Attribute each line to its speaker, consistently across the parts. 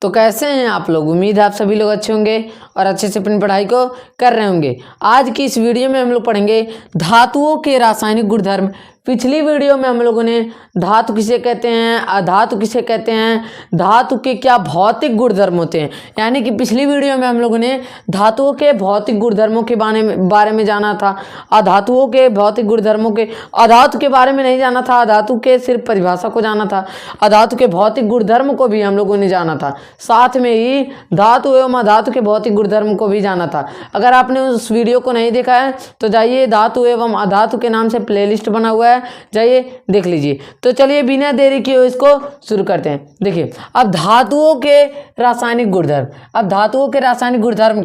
Speaker 1: तो कैसे हैं आप लोग। उम्मीद है आप सभी लोग अच्छे होंगे और अच्छे से अपनी पढ़ाई को कर रहे होंगे। आज की इस वीडियो में हम लोग पढ़ेंगे धातुओं के रासायनिक गुणधर्म। पिछली वीडियो में हम लोगों ने धातु किसे कहते हैं, अधातु किसे कहते हैं, धातु के क्या भौतिक गुणधर्म होते हैं, यानी कि पिछली वीडियो में हम लोगों ने धातुओं के भौतिक गुणधर्मों के बारे में जाना था। अधातुओं के भौतिक गुणधर्मों के, अधातु के बारे में नहीं जाना था, अधातु के सिर्फ परिभाषा को जाना था। अधातु के भौतिक गुणधर्म को भी हम लोगों ने जाना था, साथ में ही धातु एवं अधातु के भौतिक गुणधर्म को भी जाना था। अगर आपने उस वीडियो को नहीं देखा है तो जाइए, धातु एवं अधातु के नाम से प्लेलिस्ट बना हुआ है, जाइए देख लीजिए। तो चलिए बिना देरी किए इसको शुरू करते हैं। देखिए, अब धातुओं के रासायनिक गुणधर्म। अब धातुओं के रासायनिक गुणधर्म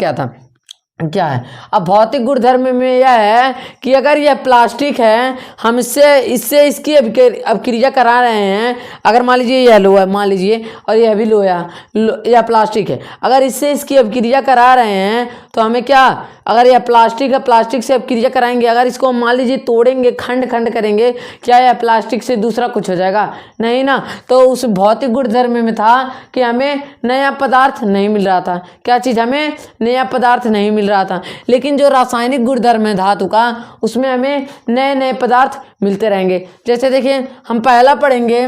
Speaker 1: क्या है। अब भौतिक गुणधर्म में यह है कि अगर यह प्लास्टिक है, हम इससे इसकी अभिक्रिया करा रहे हैं। अगर मान लीजिए यह लोहा, मान लीजिए, और यह भी लोहा या प्लास्टिक है, अगर इससे इसकी अभिक्रिया करा रहे हैं तो हमें क्या, अगर यह प्लास्टिक है, प्लास्टिक से अभिक्रिया कराएंगे, अगर इसको मान लीजिए तोड़ेंगे, खंड खंड करेंगे, क्या यह प्लास्टिक से दूसरा कुछ हो जाएगा? नहीं ना। तो उस भौतिक गुणधर्म में था कि हमें नया पदार्थ नहीं मिल रहा था। क्या चीज़? हमें नया पदार्थ नहीं मिल रहा था। लेकिन जो रासायनिक गुणधर्म है धातु का, उसमें हमें नए नए पदार्थ मिलते रहेंगे। जैसे देखिए, हम पहला पढ़ेंगे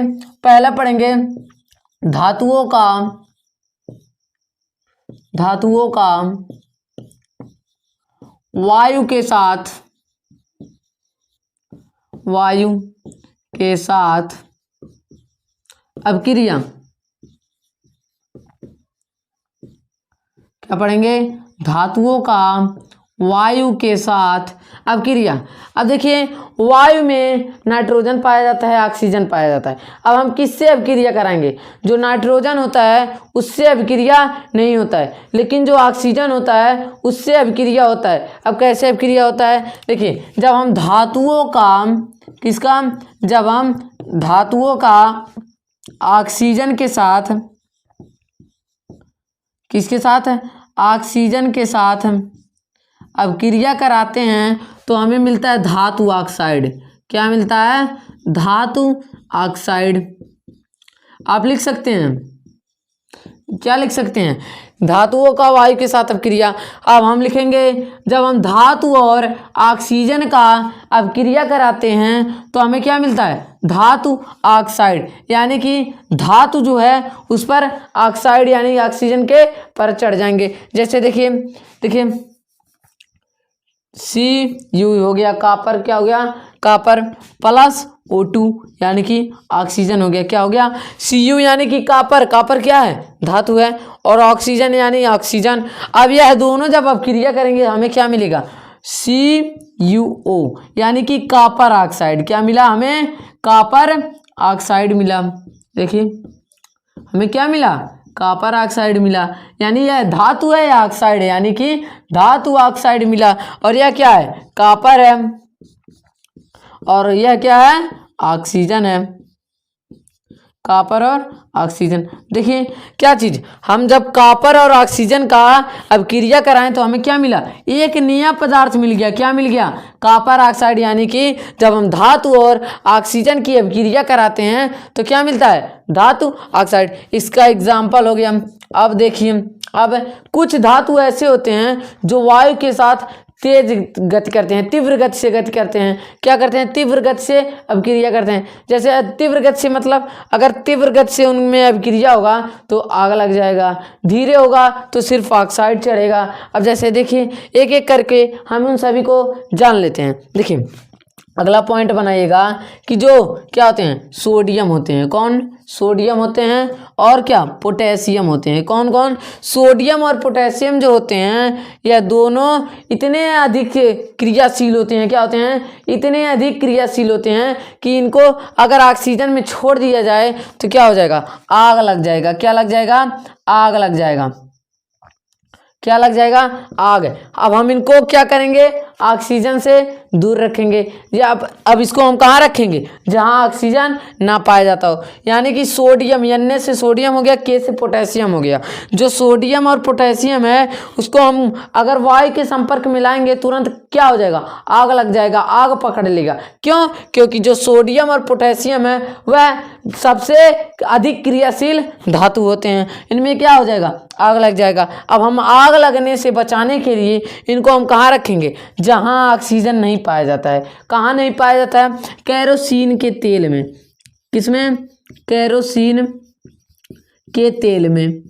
Speaker 1: धातुओं का वायु के साथ अभिक्रिया। क्या पढ़ेंगे? धातुओं का वायु के साथ अभिक्रिया। अब देखिए, वायु में नाइट्रोजन पाया जाता है, ऑक्सीजन पाया जाता है। अब हम किससे अभिक्रिया कराएंगे? जो नाइट्रोजन होता है उससे अभिक्रिया नहीं होता है, लेकिन जो ऑक्सीजन होता है उससे अभिक्रिया होता है। अब कैसे अभिक्रिया होता है? देखिए, जब हम धातुओं का ऑक्सीजन के साथ, किसके साथ? ऑक्सीजन के साथ अभिक्रिया कराते हैं तो हमें मिलता है धातु ऑक्साइड। क्या मिलता है? धातु ऑक्साइड। आप लिख सकते हैं, क्या लिख सकते हैं? धातुओं का वायु के साथ अभिक्रिया। अब हम लिखेंगे, जब हम धातु और ऑक्सीजन का अभिक्रिया कराते हैं तो हमें क्या मिलता है? धातु ऑक्साइड। यानी कि धातु जो है उस पर ऑक्साइड यानी ऑक्सीजन के पर चढ़ जाएंगे। जैसे देखिए Cu हो गया, कॉपर क्या हो गया? कॉपर प्लस O2 यानी कि ऑक्सीजन हो गया। क्या हो गया? Cu यानी कि कॉपर क्या है? धातु है, और ऑक्सीजन यानी ऑक्सीजन। अब यह दोनों जब अभिक्रिया करेंगे हमें क्या मिलेगा? CuO यानी कि कॉपर ऑक्साइड। क्या मिला हमें? कॉपर ऑक्साइड मिला। देखिए, हमें क्या मिला? कॉपर ऑक्साइड मिला। यानी यह धातु है या ऑक्साइड है? यानी कि धातु ऑक्साइड मिला। और यह क्या है? कॉपर है, और यह क्या है? ऑक्सीजन है। कॉपर और ऑक्सीजन। देखिए क्या चीज़, हम जब कॉपर और ऑक्सीजन का अभिक्रिया कराएं तो हमें क्या मिला? एक नया पदार्थ मिल गया। क्या मिल गया? Copper oxide. यानी कि जब हम धातु और ऑक्सीजन की अभिक्रिया कराते हैं तो क्या मिलता है? धातु ऑक्साइड। इसका एग्जाम्पल हो गया। अब देखिए, अब कुछ धातु ऐसे होते हैं जो वायु के साथ तेज गति करते हैं, तीव्र गति से गति करते हैं। क्या करते हैं? तीव्र गति से अभिक्रिया करते हैं। जैसे तीव्र गति से मतलब, अगर तीव्र गति से उनमें अभिक्रिया होगा तो आग लग जाएगा, धीरे होगा तो सिर्फ ऑक्साइड चढ़ेगा। अब जैसे देखिए, एक एक करके हम उन सभी को जान लेते हैं। देखिए, अगला पॉइंट बनाइएगा कि जो क्या होते हैं? सोडियम होते हैं। कौन? सोडियम होते हैं। और क्या? पोटेशियम होते हैं। कौन कौन? सोडियम और पोटेशियम जो होते हैं, यह दोनों इतने अधिक क्रियाशील होते हैं। क्या होते हैं? इतने अधिक क्रियाशील होते हैं कि इनको अगर ऑक्सीजन में छोड़ दिया जाए तो क्या हो जाएगा? आग लग जाएगा। क्या लग जाएगा? आग लग जाएगा। क्या लग जाएगा? आग। अब हम इनको क्या करेंगे? ऑक्सीजन से दूर रखेंगे। ये अब इसको हम कहाँ रखेंगे, जहाँ ऑक्सीजन ना पाया जाता हो। यानी कि सोडियम, N से सोडियम हो गया, K से पोटेशियम हो गया। जो सोडियम और पोटेशियम है उसको हम अगर वायु के संपर्क में लाएंगे तुरंत क्या हो जाएगा, आग लग जाएगा, आग पकड़ लेगा। क्यों? क्योंकि जो सोडियम और पोटेशियम है वह सबसे अधिक क्रियाशील धातु होते हैं, इनमें क्या हो जाएगा, आग लग जाएगा। अब हम आग लगने से बचाने के लिए इनको हम कहाँ रखेंगे, जहाँ ऑक्सीजन नहीं पाया जाता है। कहाँ नहीं पाया जाता है, केरोसिन के तेल में। किसमें, केरोसिन के तेल में।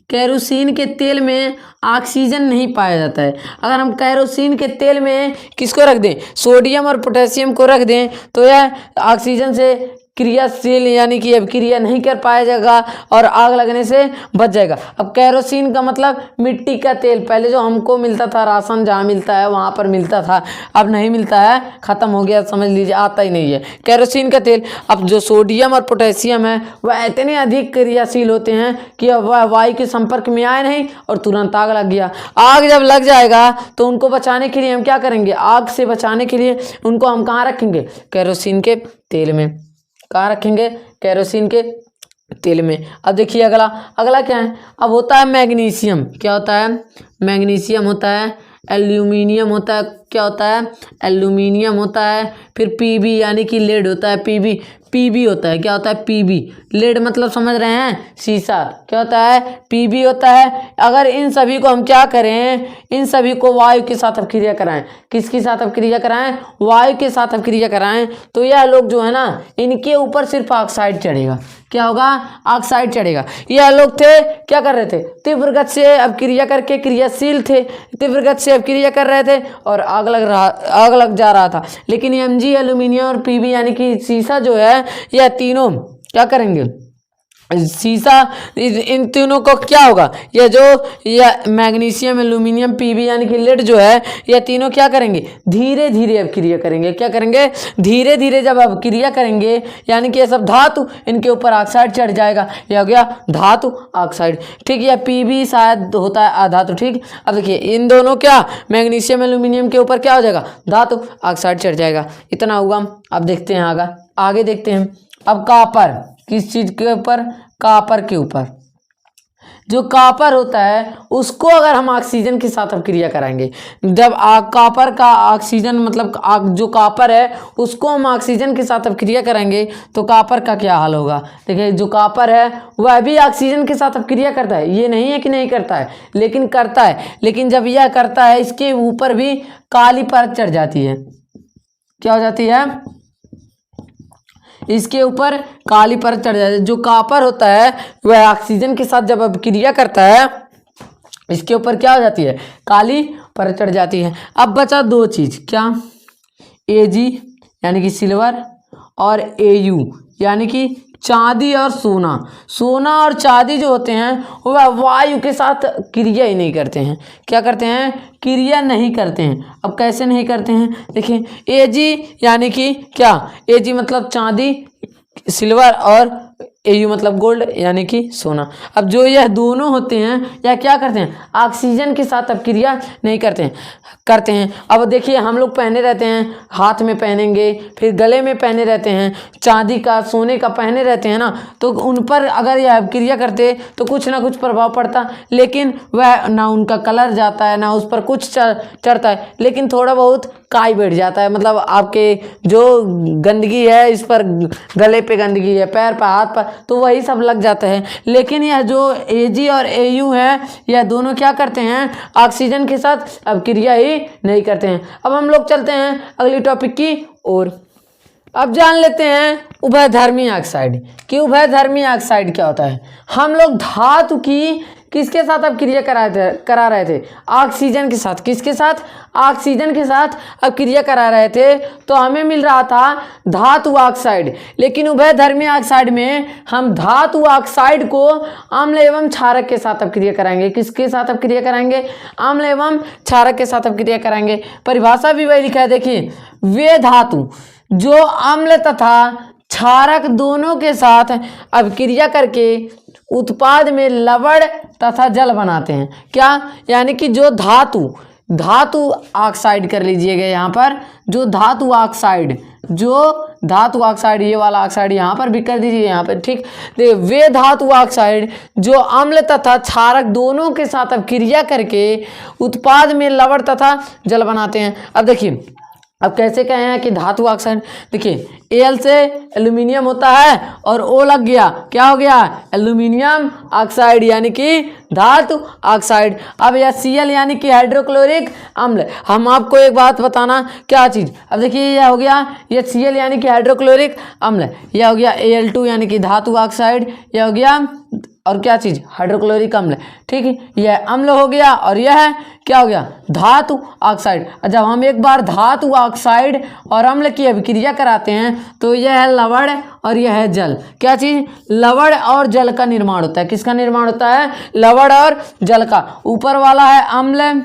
Speaker 1: केरोसिन के तेल में ऑक्सीजन नहीं पाया जाता है। अगर हम केरोसिन के तेल में किसको रख दें, सोडियम और पोटेशियम को रख दें तो यह ऑक्सीजन से क्रियाशील यानी कि अभिक्रिया नहीं कर पाया जाएगा और आग लगने से बच जाएगा। अब केरोसिन का मतलब मिट्टी का तेल, पहले जो हमको मिलता था राशन जहाँ मिलता है वहाँ पर मिलता था, अब नहीं मिलता है, ख़त्म हो गया, समझ लीजिए आता ही नहीं है केरोसिन का तेल। अब जो सोडियम और पोटेशियम है वह इतने अधिक क्रियाशील होते हैं कि वह वायु के संपर्क में आए नहीं और तुरंत आग लग गया। आग जब लग जाएगा तो उनको बचाने के लिए हम क्या करेंगे, आग से बचाने के लिए उनको हम कहाँ रखेंगे, केरोसिन के तेल में। कहाँ रखेंगे, केरोसिन के तेल में। अब देखिए अगला क्या है, अब होता है मैग्नीशियम। क्या होता है, मैग्नीशियम होता है, एल्यूमिनियम होता है, क्या होता है, एल्यूमिनियम होता है, फिर पीबी यानी कि लेड होता है, पीबी होता है, क्या होता है, पीबी, लेड मतलब समझ रहे हैं, शीशा, क्या होता है, पीबी होता है। अगर इन सभी को हम क्या करें, इन सभी को वायु के साथ अभिक्रिया कराएं। किसके साथ अभिक्रिया कराएं, वायु के साथ अभिक्रिया कराएं तो यह लोग जो है ना, इनके ऊपर सिर्फ ऑक्साइड चढ़ेगा। क्या होगा, ऑक्साइड चढ़ेगा। यह लोग थे क्या कर रहे थे, तीव्र गति से अभिक्रिया करके क्रियाशील थे, तीव्र गति से अभिक्रिया कर रहे थे और आग लग जा रहा था। लेकिन Mg, एल्यूमिनियम और पीबी यानी कि शीशा जो है, यह तीनों क्या करेंगे, शीशा, इन तीनों को क्या होगा, यह मैग्नीशियम, एल्यूमिनियम, पीबी यानी कि लेड जो है, यह तीनों क्या करेंगे, धीरे धीरे अभिक्रिया करेंगे। क्या करेंगे, धीरे धीरे जब अभिक्रिया करेंगे यानी कि ये सब धातु, इनके ऊपर ऑक्साइड चढ़ जाएगा। यह हो गया धातु ऑक्साइड, ठीक। यह पीबी शायद होता है अधातु, ठीक। अब देखिए इन दोनों क्या, मैग्नीशियम एल्यूमिनियम के ऊपर क्या हो जाएगा, धातु ऑक्साइड चढ़ जाएगा। इतना हुआ। अब देखते हैं आगे देखते हैं। अब कॉपर, किस चीज के ऊपर, कॉपर के ऊपर। जो कॉपर होता है उसको अगर हम ऑक्सीजन के साथ अभिक्रिया कराएंगे, जब कॉपर का ऑक्सीजन मतलब जो कॉपर है उसको हम ऑक्सीजन के साथ अभिक्रिया कराएंगे तो कॉपर का क्या हाल होगा। देखिए जो कॉपर है वह भी ऑक्सीजन के साथ अभिक्रिया करता है, ये नहीं है कि नहीं करता है, लेकिन करता है। लेकिन जब यह करता है इसके ऊपर भी काली परत चढ़ जाती है। क्या हो जाती है, इसके ऊपर काली परत चढ़ जाती है। जो कॉपर होता है वह ऑक्सीजन के साथ जब अभिक्रिया करता है इसके ऊपर क्या हो जाती है, काली परत चढ़ जाती है। अब बचा दो चीज, क्या, Ag यानी कि सिल्वर और Au यानी कि चांदी और सोना। सोना और चांदी जो होते हैं वह वायु के साथ क्रिया ही नहीं करते हैं। क्या करते हैं, क्रिया नहीं करते हैं। अब कैसे नहीं करते हैं, देखिए Ag यानी कि क्या, Ag मतलब चांदी, सिल्वर और Au मतलब गोल्ड यानी कि सोना। अब जो यह दोनों होते हैं यह क्या करते हैं, ऑक्सीजन के साथ अभिक्रिया नहीं करते हैं। अब देखिए हम लोग पहने रहते हैं, हाथ में पहनेंगे, फिर गले में पहने रहते हैं, चांदी का, सोने का पहने रहते हैं ना, तो उन पर अगर यह अभिक्रिया करते तो कुछ ना कुछ प्रभाव पड़ता, लेकिन वह ना उनका कलर जाता है ना उस पर कुछ चढ़ता है, लेकिन थोड़ा बहुत काई बैठ जाता है। मतलब आपके जो गंदगी है इस पर, गले पे गंदगी है, पैर पर, हाथ पर, तो वही सब लग जाता है। लेकिन यह जो Ag और Au है यह दोनों क्या करते हैं, ऑक्सीजन के साथ अभिक्रिया ही नहीं करते हैं। अब हम लोग चलते हैं अगली टॉपिक की ओर। अब जान लेते हैं उभयधर्मी ऑक्साइड कि उभयधर्मी ऑक्साइड क्या होता है। हम लोग धातु की किसके साथ अभिक्रिया करा रहे थे, ऑक्सीजन के साथ। किसके साथ, ऑक्सीजन के साथ अभिक्रिया करा रहे थे तो हमें मिल रहा था धातु ऑक्साइड। लेकिन उभयधर्मी ऑक्साइड में हम धातु ऑक्साइड को अम्ल एवं क्षारक के साथ अभिक्रिया कराएंगे। किसके साथ अभिक्रिया कराएंगे, अम्ल एवं क्षारक के साथ अभिक्रिया कराएंगे। परिभाषा भी वही लिखा है, देखिए वे धातु जो अम्ल तथा क्षारक दोनों के साथ अभिक्रिया करके उत्पाद में लवण तथा जल बनाते हैं। क्या, यानी कि जो धातु धातु ऑक्साइड कर लीजिएगा यहाँ पर, जो धातु ऑक्साइड ये वाला ऑक्साइड यहाँ पर भी कर दीजिए यहाँ पर, ठीक। देखिए वे धातु ऑक्साइड जो अम्ल तथा क्षारक दोनों के साथ अब क्रिया करके उत्पाद में लवण तथा जल बनाते हैं। अब देखिए अब कैसे कहे हैं कि धातु ऑक्साइड, देखिए Al से एल्यूमिनियम होता है और O लग गया, क्या हो गया, एल्यूमिनियम ऑक्साइड यानी कि धातु ऑक्साइड। अब यह Cl यानी कि हाइड्रोक्लोरिक अम्ल। हम आपको एक बात बताना, क्या चीज़, अब देखिए यह हो गया, यह Cl यानी कि हाइड्रोक्लोरिक अम्ल, यह हो गया Al2 यानी कि धातु ऑक्साइड, यह हो गया और क्या चीज़, हाइड्रोक्लोरिक अम्ल, ठीक है। यह अम्ल हो गया और यह क्या हो गया, धातु ऑक्साइड। जब हम एक बार धातु ऑक्साइड और अम्ल की अभिक्रिया कराते हैं तो यह है लवण और यह है जल। क्या चीज़, लवण और जल का निर्माण होता है। किसका निर्माण होता है, लवण और जल का। ऊपर वाला है अम्ल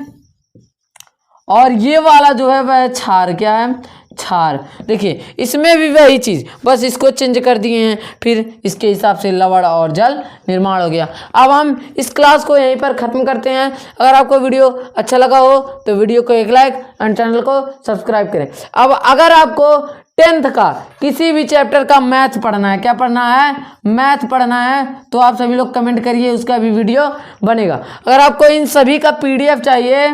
Speaker 1: और ये वाला जो है वह क्षार, क्या है, क्षार। देखिए इसमें भी वही चीज़, बस इसको चेंज कर दिए हैं, फिर इसके हिसाब से लवण और जल निर्माण हो गया। अब हम इस क्लास को यहीं पर ख़त्म करते हैं। अगर आपको वीडियो अच्छा लगा हो तो वीडियो को एक लाइक और चैनल को सब्सक्राइब करें। अब अगर आपको 10th का किसी भी चैप्टर का मैथ पढ़ना है, क्या पढ़ना है, मैथ पढ़ना है, तो आप सभी लोग कमेंट करिए, उसका भी वीडियो बनेगा। अगर आपको इन सभी का PDF चाहिए,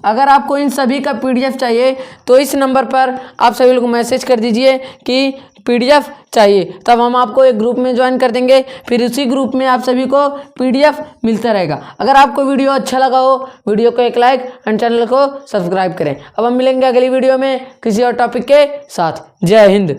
Speaker 1: अगर आपको इन सभी का PDF चाहिए तो इस नंबर पर आप सभी लोग मैसेज कर दीजिए कि PDF चाहिए, तब हम आपको एक ग्रुप में ज्वाइन कर देंगे, फिर उसी ग्रुप में आप सभी को PDF मिलता रहेगा। अगर आपको वीडियो अच्छा लगा हो, वीडियो को एक लाइक और चैनल को सब्सक्राइब करें। अब हम मिलेंगे अगली वीडियो में किसी और टॉपिक के साथ। जय हिंद।